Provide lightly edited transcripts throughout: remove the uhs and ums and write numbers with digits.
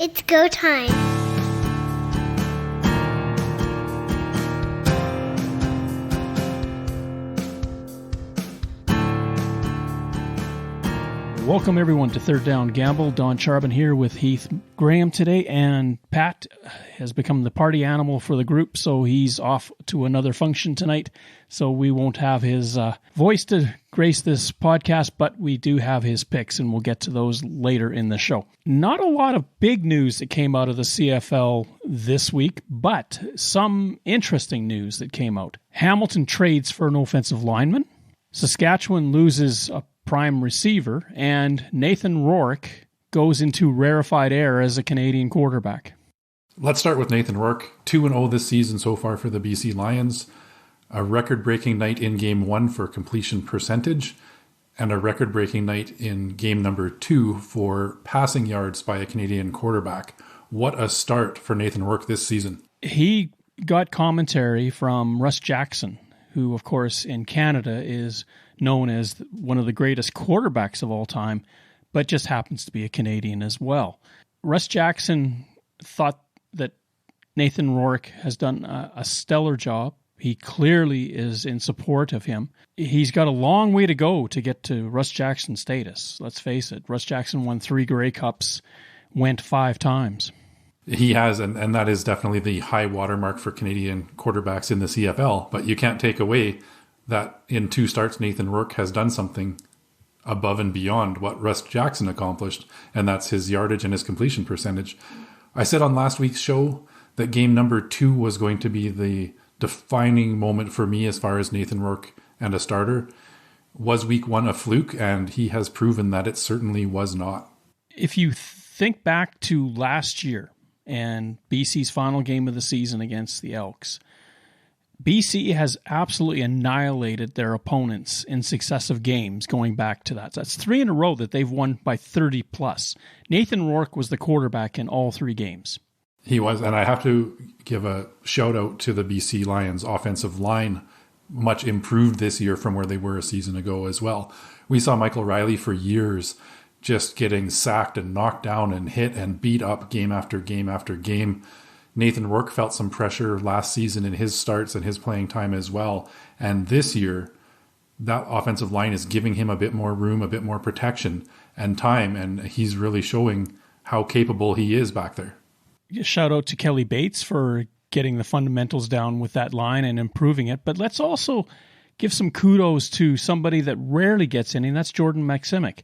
It's go time. Welcome everyone to Third Down Gamble. Don Charbon here with Heath Graham today, and Pat has become the party animal for the group, so he's off to another function tonight, so we won't have his voice to grace this podcast, but we do have his picks, and we'll get to those later in the show. Not a lot of big news that came out of the CFL this week, but some interesting news that came out. Hamilton trades for an offensive lineman. Saskatchewan loses a prime receiver, and Nathan Rourke goes into rarefied air as a Canadian quarterback. Let's start with Nathan Rourke. 2-0 this season so far for the BC Lions. A record-breaking night in Game 1 for completion percentage, and a record-breaking night in Game number 2 for passing yards by a Canadian quarterback. What a start for Nathan Rourke this season. He got commentary from Russ Jackson, who, of course, in Canada is known as one of the greatest quarterbacks of all time, but just happens to be a Canadian as well. Russ Jackson thought that Nathan Rourke has done a stellar job. He clearly is in support of him. He's got a long way to go to get to Russ Jackson status. Let's face it, Russ Jackson won 3 Grey Cups, went 5 times. He has, and that is definitely the high watermark for Canadian quarterbacks in the CFL, but you can't take away that in 2 starts, Nathan Rourke has done something above and beyond what Russ Jackson accomplished, and that's his yardage and his completion percentage. I said on last week's show that game number 2 was going to be the defining moment for me as far as Nathan Rourke and a starter. Was week 1 a fluke? And he has proven that it certainly was not. If you think back to last year and BC's final game of the season against the Elks, BC has absolutely annihilated their opponents in successive games going back to that. That's 3 in a row that they've won by 30 plus. Nathan Rourke was the quarterback in all 3 games. He was, and I have to give a shout out to the BC Lions offensive line, much improved this year from where they were a season ago as well. We saw Michael Riley for years just getting sacked and knocked down and hit and beat up game after game after game. Nathan Rourke felt some pressure last season in his starts and his playing time as well. And this year, that offensive line is giving him a bit more room, a bit more protection and time. And he's really showing how capable he is back there. Shout out to Kelly Bates for getting the fundamentals down with that line and improving it. But let's also give some kudos to somebody that rarely gets any, and that's Jordan Maximic.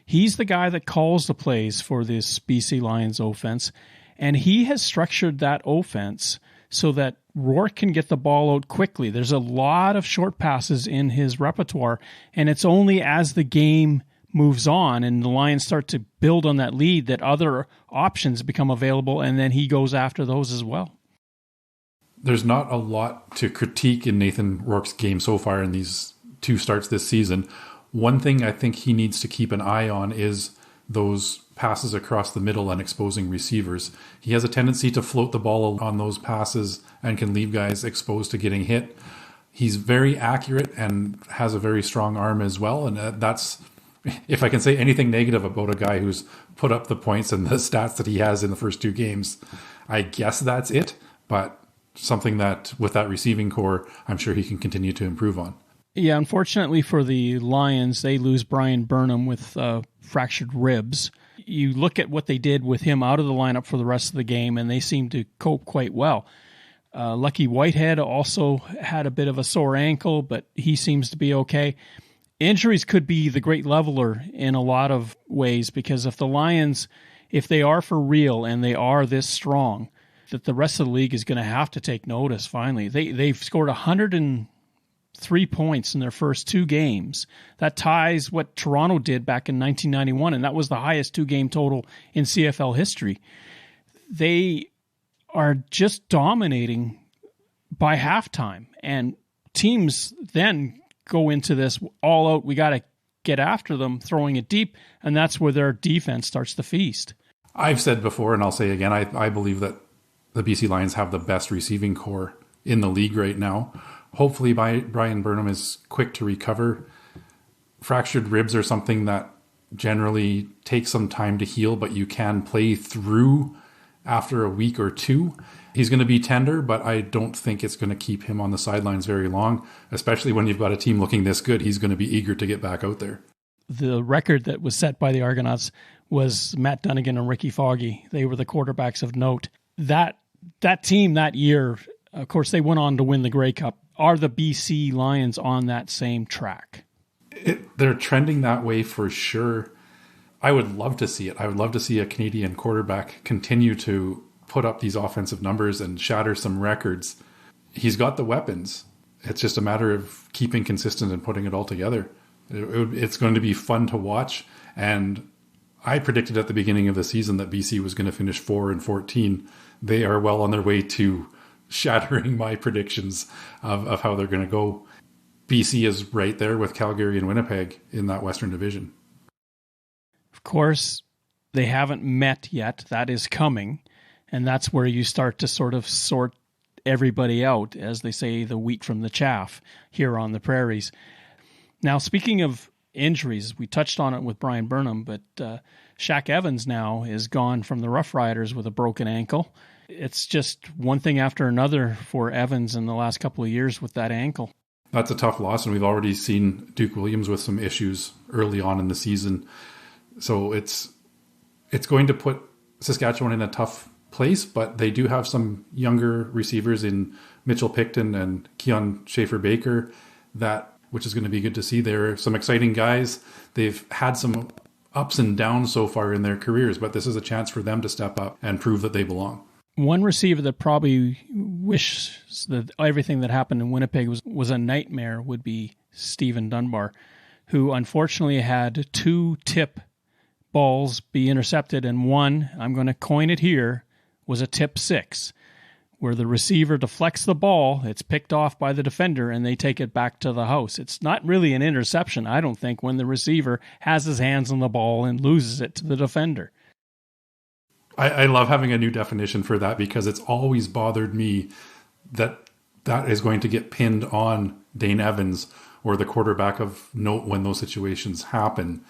He's the guy that calls the plays for this BC Lions offense. And he has structured that offense so that Rourke can get the ball out quickly. There's a lot of short passes in his repertoire, and it's only as the game moves on and the Lions start to build on that lead that other options become available, and then he goes after those as well. There's not a lot to critique in Nathan Rourke's game so far in these 2 starts this season. One thing I think he needs to keep an eye on is those passes across the middle and exposing receivers. He has a tendency to float the ball on those passes and can leave guys exposed to getting hit. He's very accurate and has a very strong arm as well. And that's, if I can say anything negative about a guy who's put up the points and the stats that he has in the first 2 games, I guess that's it. But something that with that receiving core, I'm sure he can continue to improve on. Yeah, unfortunately for the Lions, they lose Brian Burnham with fractured ribs. You look at what they did with him out of the lineup for the rest of the game, and they seem to cope quite well. Lucky Whitehead also had a bit of a sore ankle, but he seems to be okay. Injuries could be the great leveler in a lot of ways, because if the Lions, if they are for real and they are this strong, that the rest of the league is going to have to take notice finally. They've scored 103 points in their first 2 games. That ties what Toronto did back in 1991, and that was the highest 2-game total in CFL history. They are just dominating by halftime, and teams then go into this all out, we got to get after them, throwing it deep, and that's where their defense starts to feast. I've said before, and I'll say again, I believe that the BC Lions have the best receiving core in the league right now. Hopefully Brian Burnham is quick to recover. Fractured ribs are something that generally take some time to heal, but you can play through after a week or two. He's going to be tender, but I don't think it's going to keep him on the sidelines very long, especially when you've got a team looking this good. He's going to be eager to get back out there. The record that was set by the Argonauts was Matt Dunnigan and Ricky Foggy. They were the quarterbacks of note. That team that year, of course, they went on to win the Grey Cup. Are the BC Lions on that same track? They're trending that way for sure. I would love to see it. I would love to see a Canadian quarterback continue to put up these offensive numbers and shatter some records. He's got the weapons. It's just a matter of keeping consistent and putting it all together. It's going to be fun to watch. And I predicted at the beginning of the season that BC was going to finish 4-14. They are well on their way to shattering my predictions of how they're going to go. BC is right there with Calgary and Winnipeg in that Western Division. Of course, they haven't met yet. That is coming. And that's where you start to sort of sort everybody out, as they say, the wheat from the chaff here on the prairies. Now, speaking of injuries, we touched on it with Brian Burnham, but Shaq Evans now is gone from the Rough Riders with a broken ankle. It's just one thing after another for Evans in the last couple of years with that ankle. That's a tough loss, and we've already seen Duke Williams with some issues early on in the season. So it's going to put Saskatchewan in a tough place, but they do have some younger receivers in Mitchell Picton and Keon Schaefer-Baker, which is going to be good to see. They're some exciting guys. They've had some ups and downs so far in their careers, but this is a chance for them to step up and prove that they belong. One receiver that probably wishes that everything that happened in Winnipeg was a nightmare would be Stephen Dunbar, who unfortunately had 2 tip balls be intercepted, and one, I'm going to coin it here, was a tip 6, where the receiver deflects the ball, it's picked off by the defender, and they take it back to the house. It's not really an interception, I don't think, when the receiver has his hands on the ball and loses it to the defender. I love having a new definition for that, because it's always bothered me that is going to get pinned on Dane Evans or the quarterback of note when those situations happen.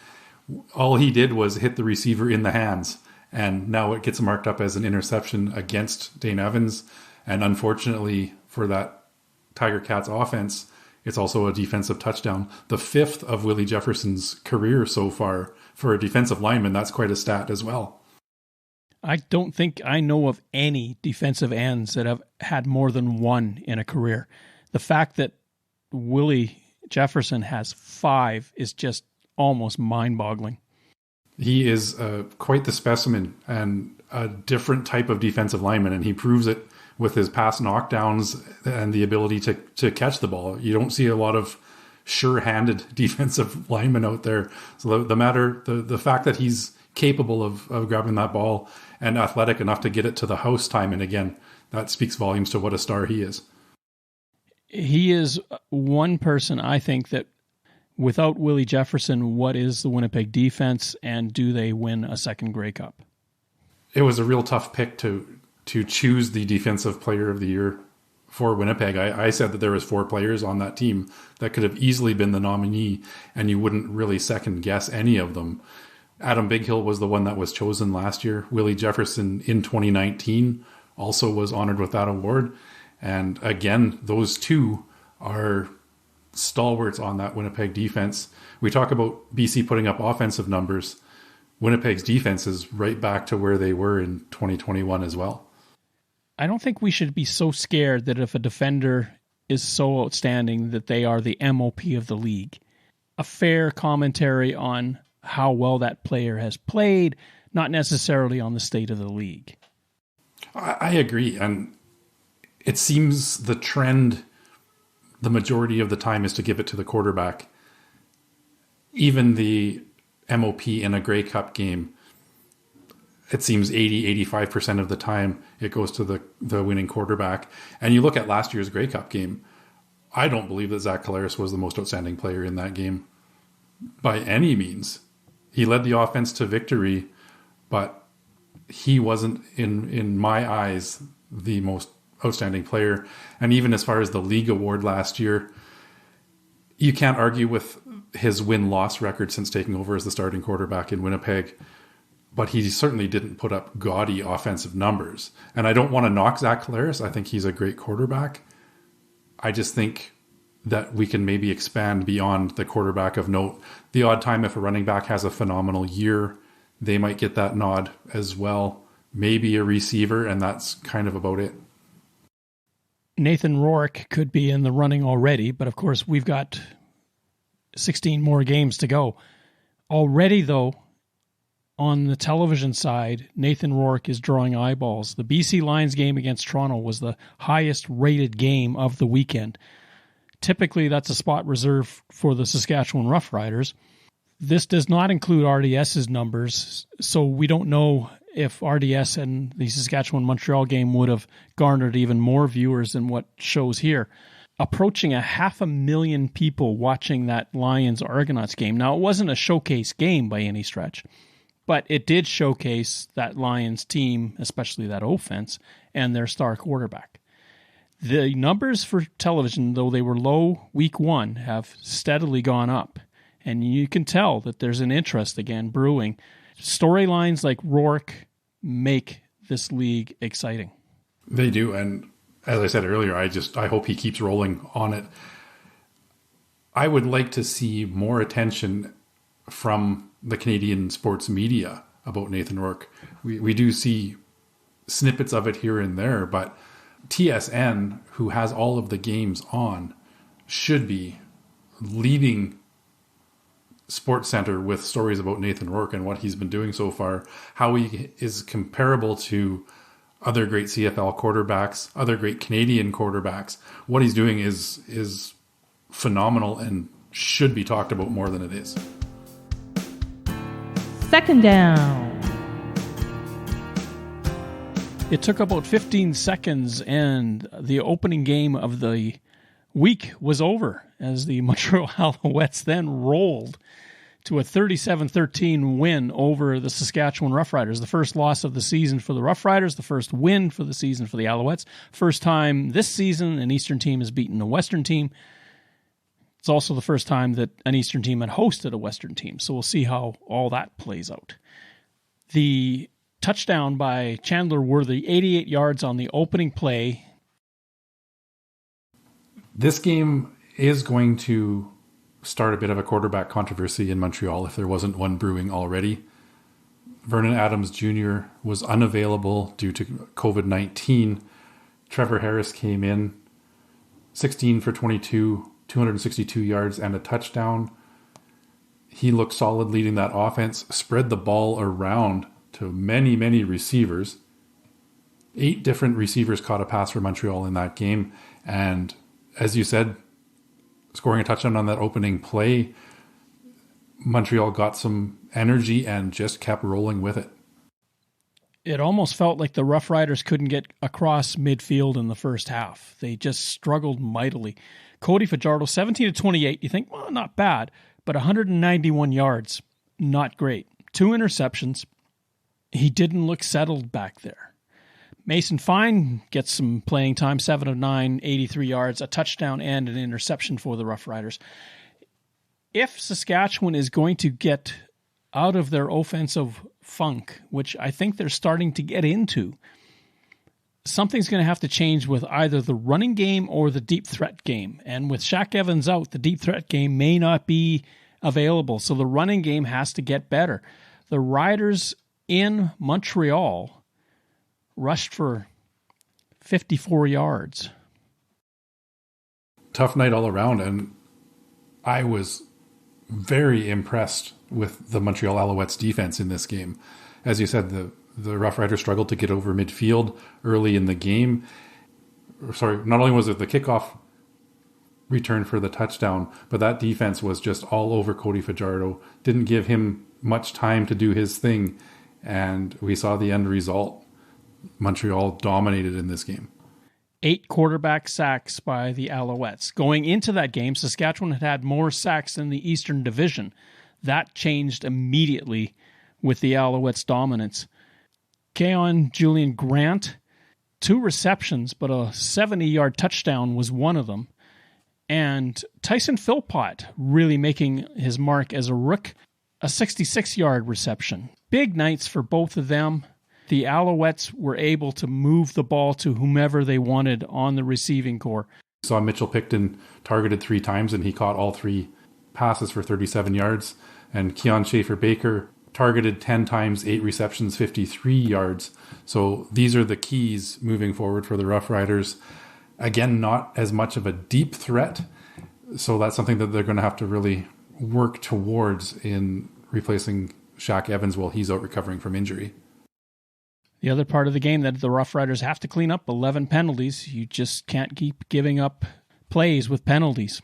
All he did was hit the receiver in the hands, and now it gets marked up as an interception against Dane Evans. And unfortunately for that Tiger Cats offense, it's also a defensive touchdown. The 5th of Willie Jefferson's career so far for a defensive lineman. That's quite a stat as well. I don't think I know of any defensive ends that have had more than 1 in a career. The fact that Willie Jefferson has 5 is just almost mind-boggling. He is quite the specimen and a different type of defensive lineman, and he proves it with his pass knockdowns and the ability to catch the ball. You don't see a lot of sure-handed defensive linemen out there. So the fact that he's capable of grabbing that ball and athletic enough to get it to the house time and again, that speaks volumes to what a star he is. He is one person, I think, that without Willie Jefferson, what is the Winnipeg defense, and do they win a second Grey Cup? It was a real tough pick to choose the defensive player of the year for Winnipeg. I said that there was 4 players on that team that could have easily been the nominee, and you wouldn't really second guess any of them. Adam Bighill was the one that was chosen last year. Willie Jefferson in 2019 also was honored with that award. And again, those 2 are stalwarts on that Winnipeg defense. We talk about BC putting up offensive numbers. Winnipeg's defense is right back to where they were in 2021 as well. I don't think we should be so scared that if a defender is so outstanding that they are the MOP of the league. A fair commentary on how well that player has played, not necessarily on the state of the league. I agree. And it seems the trend, the majority of the time, is to give it to the quarterback. Even the MOP in a Grey Cup game, it seems 80-85% of the time it goes to the winning quarterback. And you look at last year's Grey Cup game, I don't believe that Zach Collaros was the most outstanding player in that game by any means. He led the offense to victory, but he wasn't, in my eyes, the most outstanding player. And even as far as the league award last year, you can't argue with his win-loss record since taking over as the starting quarterback in Winnipeg, but he certainly didn't put up gaudy offensive numbers. And I don't want to knock Zach Collaros. I think he's a great quarterback. I just think that we can maybe expand beyond the quarterback of note. The odd time if a running back has a phenomenal year, they might get that nod as well. Maybe a receiver, and that's kind of about it. Nathan Rourke could be in the running already, but of course we've got 16 more games to go. Already, though, on the television side, Nathan Rourke is drawing eyeballs. The BC Lions game against Toronto was the highest rated game of the weekend. Typically, that's a spot reserved for the Saskatchewan Roughriders. This does not include RDS's numbers, so we don't know if RDS and the Saskatchewan-Montreal game would have garnered even more viewers than what shows here. Approaching 500,000 people watching that Lions-Argonauts game. Now, it wasn't a showcase game by any stretch, but it did showcase that Lions team, especially that offense, and their star quarterback. The numbers for television, though they were low week one, have steadily gone up. And you can tell that there's an interest again brewing. Storylines like Rourke make this league exciting. They do. And as I said earlier, I hope he keeps rolling on it. I would like to see more attention from the Canadian sports media about Nathan Rourke. We do see snippets of it here and there, but TSN, who has all of the games on, should be leading Sports Center with stories about Nathan Rourke and what he's been doing so far, how he is comparable to other great CFL quarterbacks, other great Canadian quarterbacks. What he's doing is phenomenal and should be talked about more than it is. Second down. It took about 15 seconds and the opening game of the week was over as the Montreal Alouettes then rolled to a 37-13 win over the Saskatchewan Roughriders. The first loss of the season for the Roughriders, the first win for the season for the Alouettes. First time this season an Eastern team has beaten a Western team. It's also the first time that an Eastern team had hosted a Western team, so we'll see how all that plays out. The touchdown by Chandler Worthy, 88 yards on the opening play. This game is going to start a bit of a quarterback controversy in Montreal if there wasn't one brewing already. Vernon Adams Jr. was unavailable due to COVID-19. Trevor Harris came in, 16 for 22, 262 yards and a touchdown. He looked solid leading that offense, spread the ball around to many, many receivers. 8 different receivers caught a pass for Montreal in that game. And as you said, scoring a touchdown on that opening play, Montreal got some energy and just kept rolling with it. It almost felt like the Rough Riders couldn't get across midfield in the first half. They just struggled mightily. Cody Fajardo, 17-28. You think, well, not bad, but 191 yards, not great. 2 interceptions. He didn't look settled back there. Mason Fine gets some playing time, 7 of 9, 83 yards, a touchdown and an interception for the Rough Riders. If Saskatchewan is going to get out of their offensive funk, which I think they're starting to get into, something's going to have to change with either the running game or the deep threat game. And with Shaq Evans out, the deep threat game may not be available, so the running game has to get better. The Riders in Montreal rushed for 54 yards. Tough night all around, and I was very impressed with the Montreal Alouettes defense in this game. As you said, the Rough Riders struggled to get over midfield early in the game. Sorry, not only was it the kickoff return for the touchdown, but that defense was just all over Cody Fajardo. Didn't give him much time to do his thing, and we saw the end result. Montreal dominated in this game. 8 quarterback sacks by the Alouettes. Going into that game, Saskatchewan had more sacks than the Eastern Division. That changed immediately with the Alouettes' dominance. Keon Julian Grant, 2 receptions, but a 70-yard touchdown was one of them. And Tyson Philpott really making his mark as a rook, a 66-yard reception. Big nights for both of them. The Alouettes were able to move the ball to whomever they wanted on the receiving corps. Saw Mitchell Picton targeted 3 times, and he caught all 3 passes for 37 yards. And Keon Schaefer-Baker targeted 10 times, 8 receptions, 53 yards. So these are the keys moving forward for the Rough Riders. Again, not as much of a deep threat. So that's something that they're going to have to really work towards in replacing Shaq Evans while he's out recovering from injury. The other part of the game that the Rough Riders have to clean up, 11 penalties. You just can't keep giving up plays with penalties.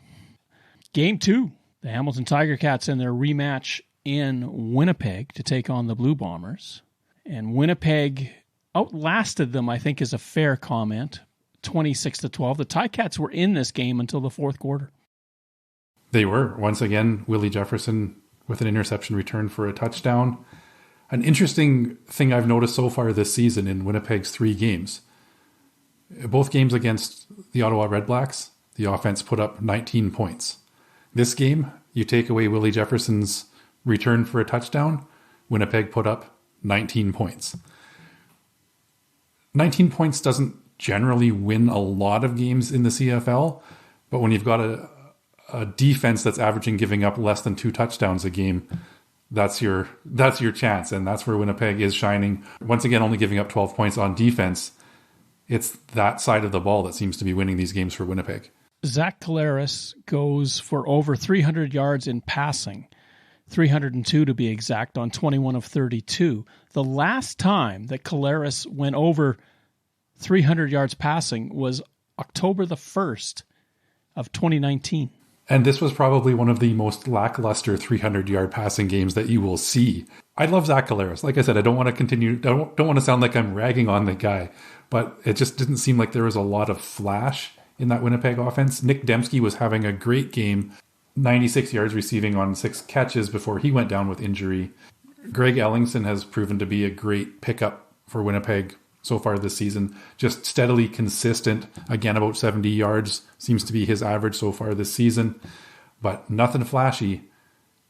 Game 2, the Hamilton Tiger Cats in their rematch in Winnipeg to take on the Blue Bombers. And Winnipeg outlasted them, I think is a fair comment, 26-12. The Ticats were in this game until the fourth quarter. They were. Once again, Willie Jefferson with an interception return for a touchdown. An interesting thing I've noticed so far this season in Winnipeg's 3 games. Both games against the Ottawa Redblacks, the offense put up 19 points. This game, you take away Willie Jefferson's return for a touchdown, Winnipeg put up 19 points. 19 points doesn't generally win a lot of games in the CFL, but when you've got a defense that's averaging giving up less than 2 touchdowns a game, that's your chance, and that's where Winnipeg is shining. Once again, only giving up 12 points on defense. It's that side of the ball that seems to be winning these games for Winnipeg. Zach Collaros goes for over 300 yards in passing, 302 to be exact, on 21 of 32. The last time that Collaros went over 300 yards passing was October the 1st of 2019. And this was probably one of the most lackluster 300-yard passing games that you will see. I love Zach Collaros. Like I said, I don't want to continue. Don't want to sound like I'm ragging on the guy, but it just didn't seem like there was a lot of flash in that Winnipeg offense. Nick Dembski was having a great game, 96 yards receiving on 6 catches before he went down with injury. Greg Ellingson has proven to be a great pickup for Winnipeg so far this season. Just steadily consistent. Again, about 70 yards seems to be his average so far this season. But nothing flashy.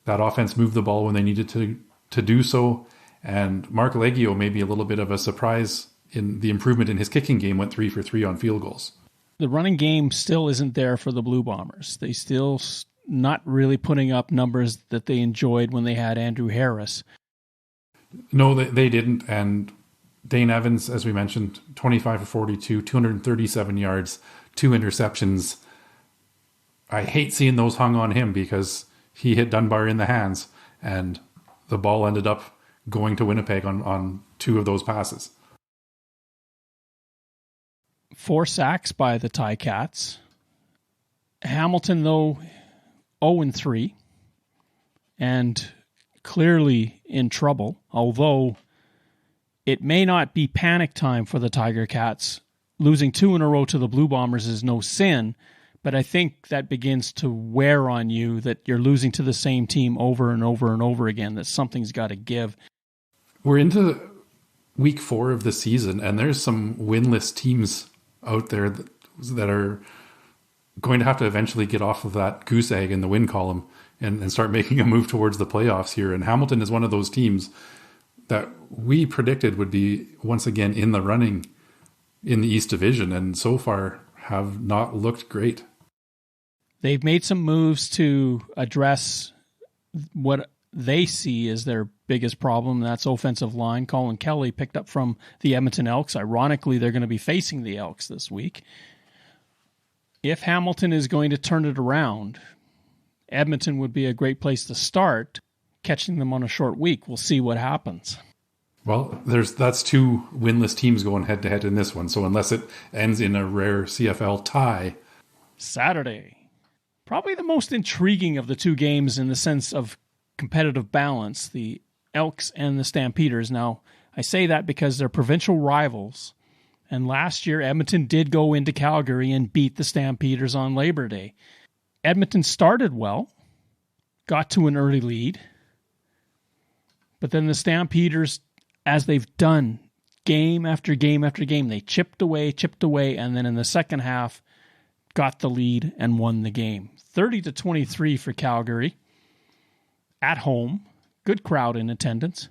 That offense moved the ball when they needed to do so. And Mark Leggio, maybe a little bit of a surprise in the improvement in his kicking game, went 3 for 3 on field goals. The running game still isn't there for the Blue Bombers. They still not really putting up numbers that they enjoyed when they had Andrew Harris. No, they didn't. And Dane Evans, as we mentioned, 25 for 42, 237 yards, 2 interceptions. I hate seeing those hung on him because he hit Dunbar in the hands and the ball ended up going to Winnipeg on 2 of those passes. 4 sacks by the Ticats. Hamilton, though, 0-3 and clearly in trouble, although it may not be panic time for the Tiger Cats. Losing 2 in a row to the Blue Bombers is no sin, but I think that begins to wear on you that you're losing to the same team over and over and over again, that something's got to give. We're into week 4 of the season, and there's some winless teams out there that are going to have to eventually get off of that goose egg in the win column and start making a move towards the playoffs here. And Hamilton is one of those teams that we predicted would be once again in the running in the East Division, and so far have not looked great. They've made some moves to address what they see as their biggest problem, and that's offensive line. Colin Kelly picked up from the Edmonton Elks. Ironically, they're going to be facing the Elks this week. If Hamilton is going to turn it around, Edmonton would be a great place to start, catching them on a short week. We'll see what happens. Well, that's 2 winless teams going head-to-head in this one, so unless it ends in a rare CFL tie. Saturday. Probably the most intriguing of the 2 games in the sense of competitive balance, the Elks and the Stampeders. Now, I say that because they're provincial rivals, and last year Edmonton did go into Calgary and beat the Stampeders on Labor Day. Edmonton started well, got to an early lead, but then the Stampeders, as they've done game after game after game, they chipped away, and then in the second half got the lead and won the game. 30-23 for Calgary. At home. Good crowd in attendance.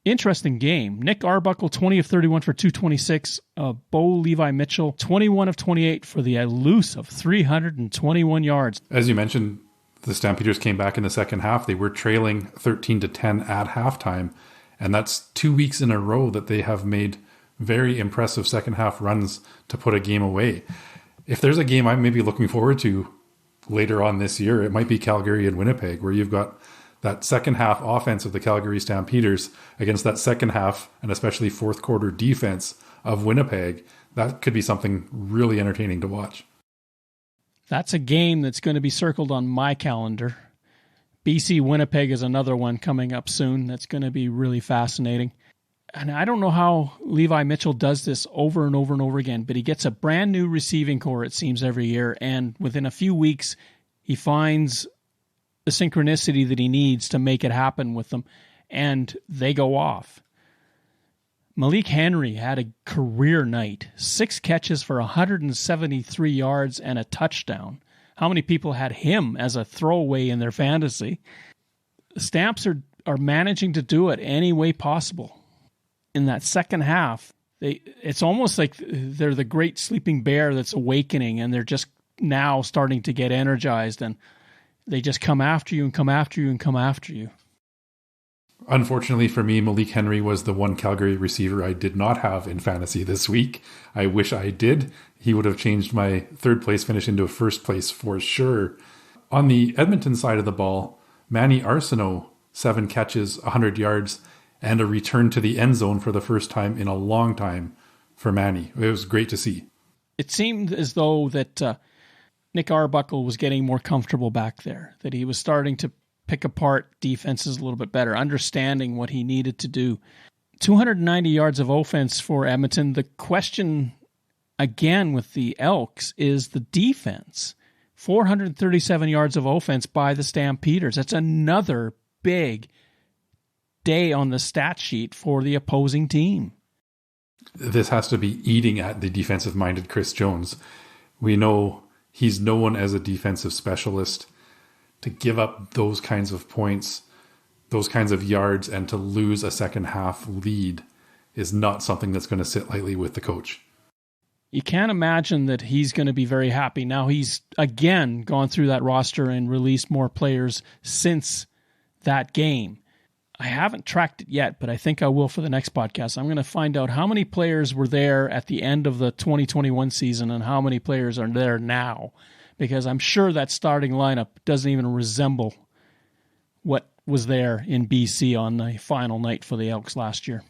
Interesting game. Nick Arbuckle, 20 of 31 for 226. Bo Levi Mitchell, 21 of 28 for the elusive 321 yards. As you mentioned, the Stampeders came back in the second half. They were trailing 13-10 at halftime. And that's 2 weeks in a row that they have made very impressive second half runs to put a game away. If there's a game I'm maybe looking forward to later on this year, it might be Calgary and Winnipeg, where you've got that second half offense of the Calgary Stampeders against that second half and especially fourth quarter defense of Winnipeg. That could be something really entertaining to watch. That's a game that's going to be circled on my calendar. BC Winnipeg is another one coming up soon. That's going to be really fascinating. And I don't know how Levi Mitchell does this over and over and over again, but he gets a brand new receiving core, it seems, every year. And within a few weeks, he finds the synchronicity that he needs to make it happen with them, and they go off. Malik Henry had a career night. 6 catches for 173 yards and a touchdown. How many people had him as a throwaway in their fantasy? The Stamps are managing to do it any way possible. In that second half, it's almost like they're the great sleeping bear that's awakening, and they're just now starting to get energized, and they just come after you and come after you and come after you. Unfortunately for me, Malik Henry was the one Calgary receiver I did not have in fantasy this week. I wish I did. He would have changed my third place finish into a first place for sure. On the Edmonton side of the ball, Manny Arsenault, 7 catches, 100 yards, and a return to the end zone for the first time in a long time for Manny. It was great to see. It seemed as though that Nick Arbuckle was getting more comfortable back there, that he was starting to pick apart defenses a little bit better, understanding what he needed to do. 290 yards of offense for Edmonton. The question, again, with the Elks is the defense. 437 yards of offense by the Stampeders. That's another big day on the stat sheet for the opposing team. This has to be eating at the defensive-minded Chris Jones. We know he's known as a defensive specialist. To give up those kinds of points, those kinds of yards, and to lose a second half lead is not something that's going to sit lightly with the coach. You can't imagine that he's going to be very happy. Now he's, again, gone through that roster and released more players since that game. I haven't tracked it yet, but I think I will for the next podcast. I'm going to find out how many players were there at the end of the 2021 season and how many players are there now, because I'm sure that starting lineup doesn't even resemble what was there in BC on the final night for the Elks last year.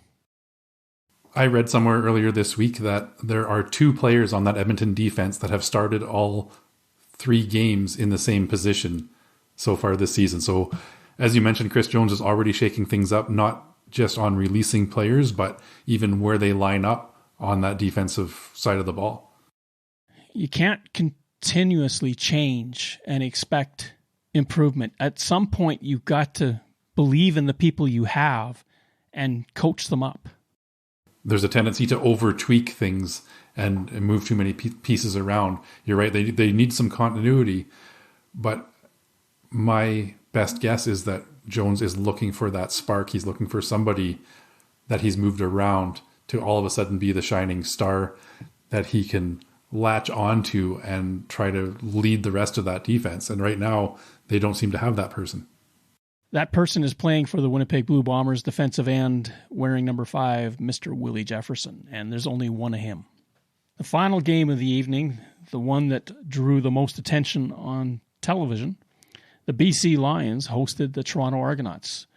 I read somewhere earlier this week that there are 2 players on that Edmonton defense that have started all 3 games in the same position so far this season. So, as you mentioned, Chris Jones is already shaking things up, not just on releasing players, but even where they line up on that defensive side of the ball. You can't continuously change and expect improvement. At some point, you've got to believe in the people you have and coach them up. There's a tendency to over-tweak things and move too many pieces around. You're right, they need some continuity, but my best guess is that Jones is looking for that spark. He's looking for somebody that he's moved around to all of a sudden be the shining star that he can latch onto and try to lead the rest of that defense. And right now, they don't seem to have that person. That person is playing for the Winnipeg Blue Bombers, defensive end, wearing number 5, Mr. Willie Jefferson, and there's only one of him. The final game of the evening, the one that drew the most attention on television, the BC Lions hosted the Toronto Argonauts.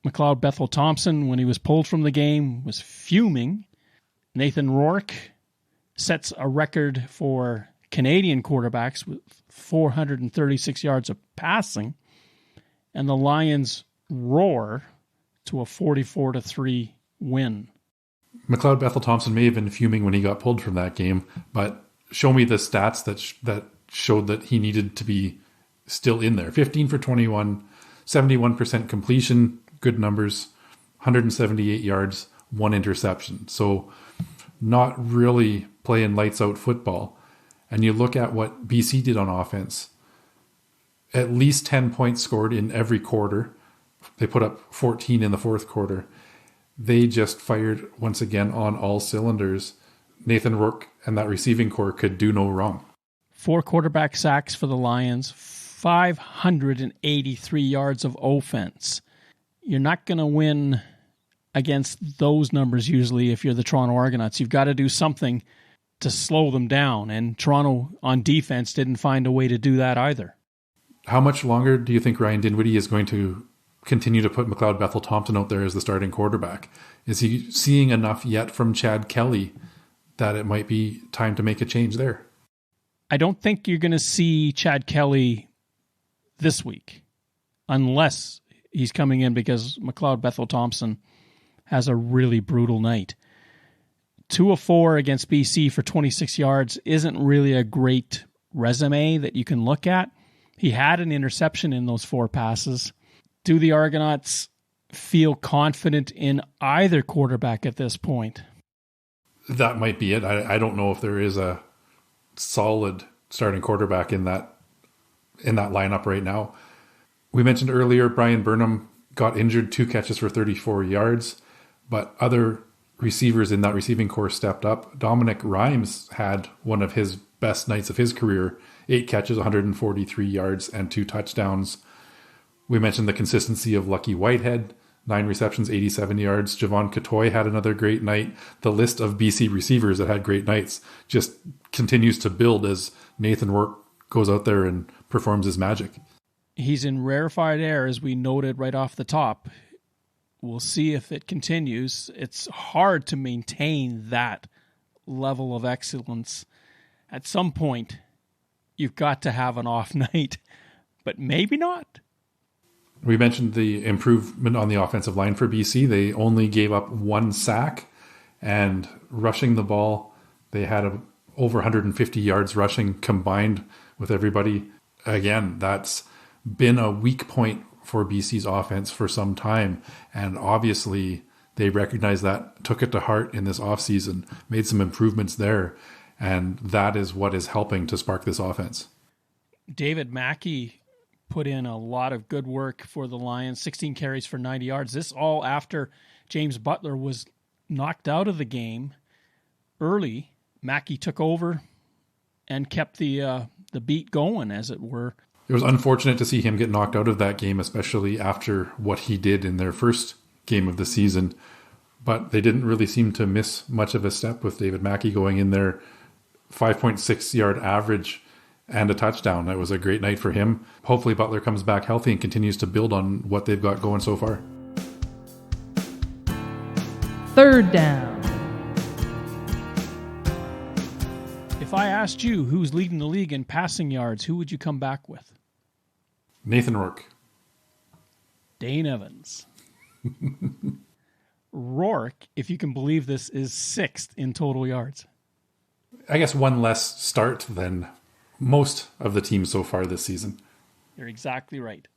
McLeod Bethel-Thompson, when he was pulled from the game, was fuming. Nathan Rourke sets a record for Canadian quarterbacks with 436 yards of passing. And the Lions roar to a 44-3 win. McLeod Bethel-Thompson may have been fuming when he got pulled from that game, but show me the stats that showed that he needed to be still in there. 15 for 21, 71% completion, good numbers, 178 yards, 1 interception. So not really playing lights out football. and you look at what BC did on offense, at least 10 points scored in every quarter. They put up 14 in the fourth quarter. They just fired once again on all cylinders. Nathan Rourke and that receiving core could do no wrong. 4 quarterback sacks for the Lions, 583 yards of offense. You're not going to win against those numbers usually if you're the Toronto Argonauts. You've got to do something to slow them down, and Toronto on defense didn't find a way to do that either. How much longer do you think Ryan Dinwiddie is going to continue to put McLeod Bethel-Thompson out there as the starting quarterback? Is he seeing enough yet from Chad Kelly that it might be time to make a change there? I don't think you're going to see Chad Kelly this week unless he's coming in because McLeod Bethel-Thompson has a really brutal night. 2 of 4 against BC for 26 yards isn't really a great resume that you can look at. He had an interception in those 4 passes. Do the Argonauts feel confident in either quarterback at this point? That might be it. I don't know if there is a solid starting quarterback in that lineup right now. We mentioned earlier Brian Burnham got injured, 2 catches for 34 yards, but other receivers in that receiving corps stepped up. Dominic Rhymes had one of his best nights of his career, 8 catches, 143 yards, and 2 touchdowns. We mentioned the consistency of Lucky Whitehead, 9 receptions, 87 yards. Javon Katoy had another great night. The list of BC receivers that had great nights just continues to build as Nathan Rourke goes out there and performs his magic. He's in rarefied air, as we noted right off the top. We'll see if it continues. It's hard to maintain that level of excellence. At some point, you've got to have an off night, but maybe not. We mentioned the improvement on the offensive line for BC. They only gave up 1 sack, and rushing the ball, they had over 150 yards rushing combined with everybody. Again, that's been a weak point for BC's offense for some time, and obviously they recognized that, took it to heart in this offseason, made some improvements there, and that is what is helping to spark this offense. David Mackey put in a lot of good work for the Lions, 16 carries for 90 yards. This all after James Butler was knocked out of the game early. Mackey took over and kept the beat going, as it were. It was unfortunate to see him get knocked out of that game, especially after what he did in their first game of the season. But they didn't really seem to miss much of a step with David Mackey going in there, 5.6 yard average and a touchdown. That was a great night for him. Hopefully Butler comes back healthy and continues to build on what they've got going so far. 3rd down. If I asked you who's leading the league in passing yards, who would you come back with? Nathan Rourke. Dane Evans. Rourke, if you can believe this, is 6th in total yards. I guess 1 less start than most of the teams so far this season. You're exactly right.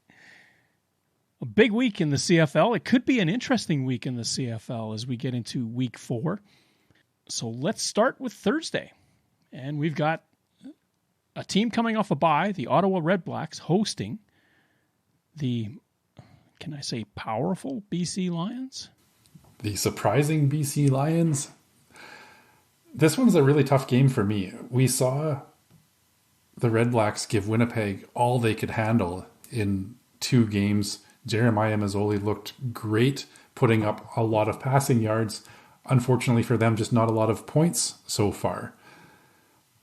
A big week in the CFL. It could be an interesting week in the CFL as we get into week 4. So let's start with Thursday. And we've got a team coming off a bye, the Ottawa Redblacks, hosting the, can I say, powerful BC Lions? The surprising BC Lions. This one's a really tough game for me. We saw the Redblacks give Winnipeg all they could handle in 2 games. Jeremiah Mazzoli looked great, putting up a lot of passing yards. Unfortunately for them, just not a lot of points so far.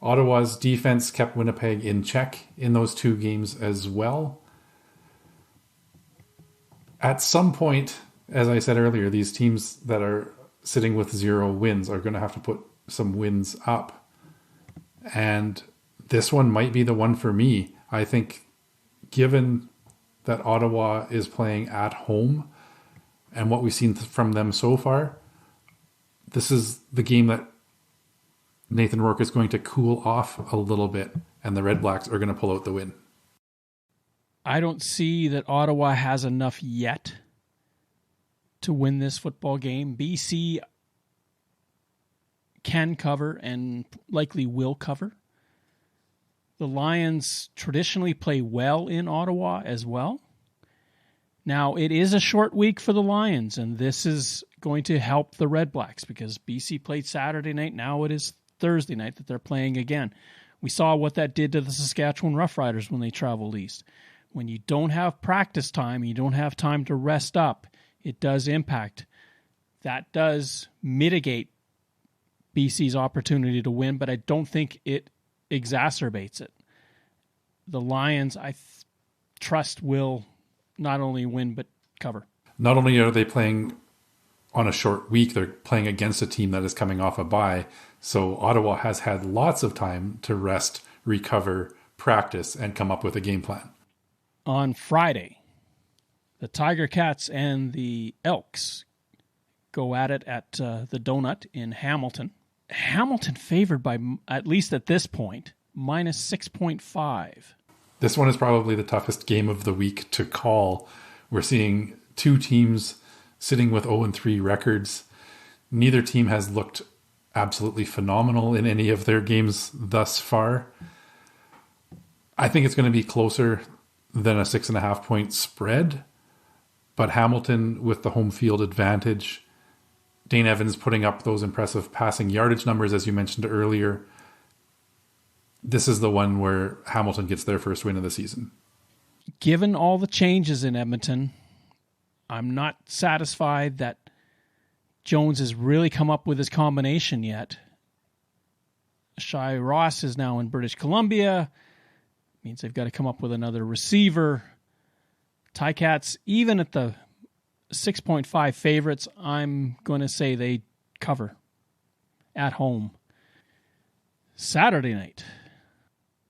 Ottawa's defense kept Winnipeg in check in those 2 games as well. At some point, as I said earlier, these teams that are sitting with 0 wins are going to have to put some wins up. And this one might be the one for me. I think given that Ottawa is playing at home and what we've seen from them so far, this is the game that Nathan Rourke is going to cool off a little bit, and the Redblacks are going to pull out the win. I don't see that Ottawa has enough yet to win this football game. BC can cover and likely will cover. The Lions traditionally play well in Ottawa as well. Now, it is a short week for the Lions, and this is going to help the Red Blacks because BC played Saturday night. Now it is Thursday night that they're playing again. We saw what that did to the Saskatchewan Roughriders when they traveled east. When you don't have practice time, you don't have time to rest up, it does impact. That does mitigate BC's opportunity to win, but I don't think it exacerbates it. The Lions, I trust, will not only win, but cover. Not only are they playing on a short week, they're playing against a team that is coming off a bye. So Ottawa has had lots of time to rest, recover, practice, and come up with a game plan. On Friday, the Tiger Cats and the Elks go at it at the Donut in Hamilton. Hamilton favored by, at least at this point, minus 6.5. This one is probably the toughest game of the week to call. We're seeing two teams sitting with 0-3 records. Neither team has looked absolutely phenomenal in any of their games thus far. I think it's going to be closer than a 6.5 point spread, but Hamilton with the home field advantage. Dane Evans putting up those impressive passing yardage numbers, as you mentioned earlier. This is the one where Hamilton gets their first win of the season. Given all the changes in Edmonton, I'm not satisfied that Jones has really come up with his combination yet. Shai Ross is now in British Columbia. Means they've got to come up with another receiver. Ticats, even at the 6.5 favorites, I'm going to say they cover at home. Saturday night,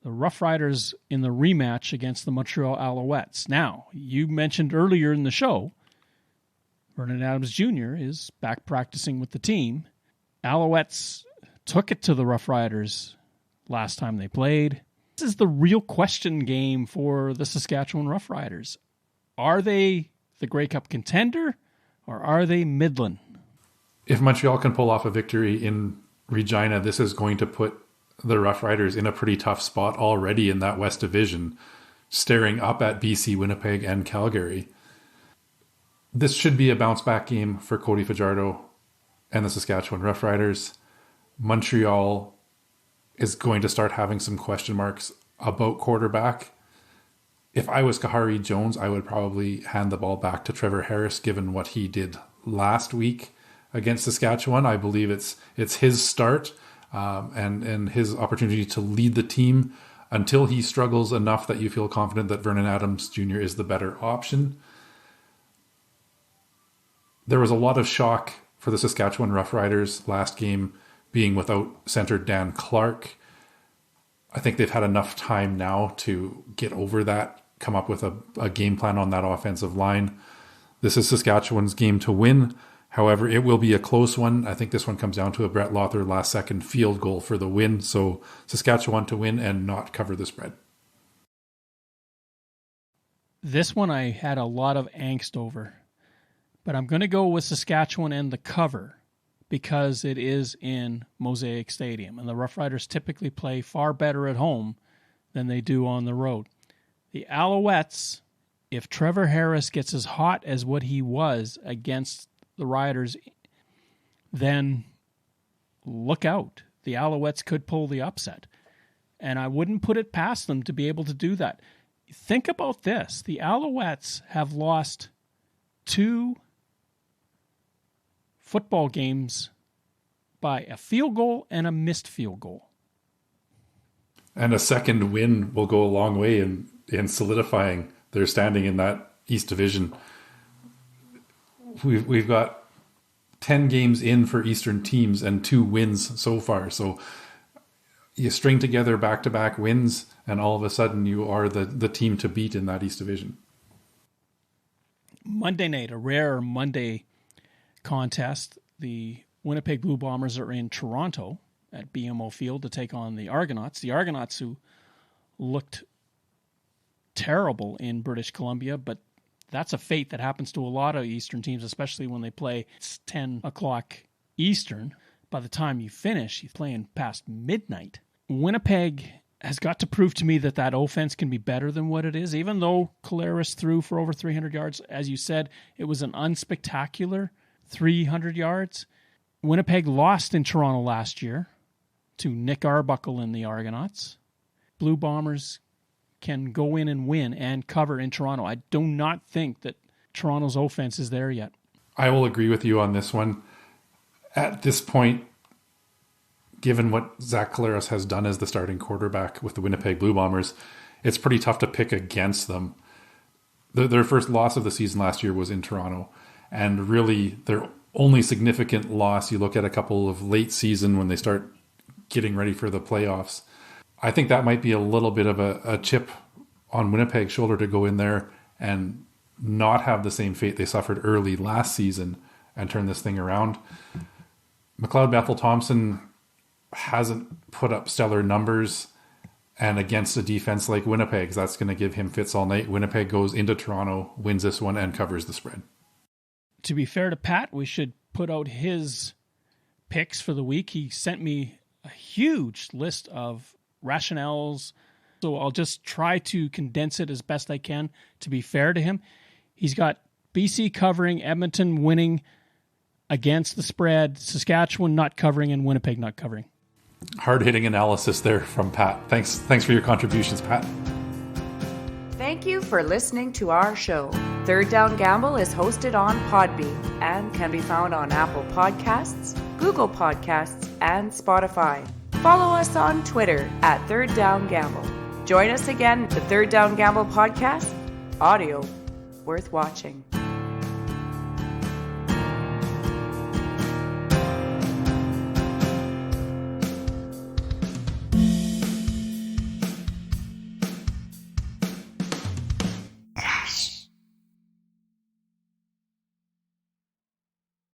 the Rough Riders in the rematch against the Montreal Alouettes. Now, you mentioned earlier in the show, Vernon Adams Jr. is back practicing with the team. Alouettes took it to the Rough Riders last time they played. This is the real question game for the Saskatchewan Rough Riders. Are they the Grey Cup contender, or are they Midland? If Montreal can pull off a victory in Regina, this is going to put the Rough Riders in a pretty tough spot already in that West Division, staring up at BC, Winnipeg, and Calgary. This should be a bounce-back game for Cody Fajardo and the Saskatchewan Rough Riders. Montreal is going to start having some question marks about quarterback. If I was Kahari Jones, I would probably hand the ball back to Trevor Harris, given what he did last week against Saskatchewan. I believe it's his start and his opportunity to lead the team until he struggles enough that you feel confident that Vernon Adams Jr. is the better option. There was a lot of shock for the Saskatchewan Roughriders last game being without center Dan Clark. I think they've had enough time now to get over that, come up with a game plan on that offensive line. This is Saskatchewan's game to win. However, it will be a close one. I think this one comes down to a Brett Lothar last-second field goal for the win. So Saskatchewan to win and not cover the spread. This one I had a lot of angst over. But I'm going to go with Saskatchewan and the cover because it is in Mosaic Stadium. And the Rough Riders typically play far better at home than they do on the road. The Alouettes, if Trevor Harris gets as hot as what he was against the Riders, then look out. The Alouettes could pull the upset. And I wouldn't put it past them to be able to do that. Think about this. The Alouettes have lost 2 football games by a field goal and a missed field goal. And a second win will go a long way in solidifying their standing in that East Division. We've got 10 games in for Eastern teams and 2 wins so far. So you string together back-to-back wins and all of a sudden you are the team to beat in that East Division. Monday night, a rare Monday contest. The Winnipeg Blue Bombers are in Toronto at BMO Field to take on the Argonauts. The Argonauts who looked terrible in British Columbia, but that's a fate that happens to a lot of Eastern teams, especially when they play. It's 10 o'clock Eastern. By the time you finish, you're playing past midnight. Winnipeg has got to prove to me that offense can be better than what it is. Even though Collaros threw for over 300 yards, as you said, it was an unspectacular 300 yards. Winnipeg lost in Toronto last year to Nick Arbuckle and the Argonauts. Blue Bombers can go in and win and cover in Toronto. I do not think that Toronto's offense is there yet. I will agree with you on this one. At this point, given what Zach Collaros has done as the starting quarterback with the Winnipeg Blue Bombers, it's pretty tough to pick against them. Their first loss of the season last year was in Toronto. And really, their only significant loss, you look at a couple of late season when they start getting ready for the playoffs. I think that might be a little bit of a chip on Winnipeg's shoulder to go in there and not have the same fate they suffered early last season and turn this thing around. McLeod Bethel Thompson hasn't put up stellar numbers, and against a defense like Winnipeg's, that's going to give him fits all night. Winnipeg goes into Toronto, wins this one, and covers the spread. To be fair to Pat, we should put out his picks for the week. He sent me a huge list of rationales, so I'll just try to condense it as best I can to be fair to him. He's got BC covering, Edmonton winning against the spread, Saskatchewan not covering, and Winnipeg not covering. Hard-hitting analysis there from Pat. Thanks for your contributions, Pat. Thank you for listening to our show. Third Down Gamble is hosted on Podbean and can be found on Apple Podcasts, Google Podcasts, and Spotify. Follow us on Twitter at Third Down Gamble. Join us again, the Third Down Gamble podcast, audio worth watching.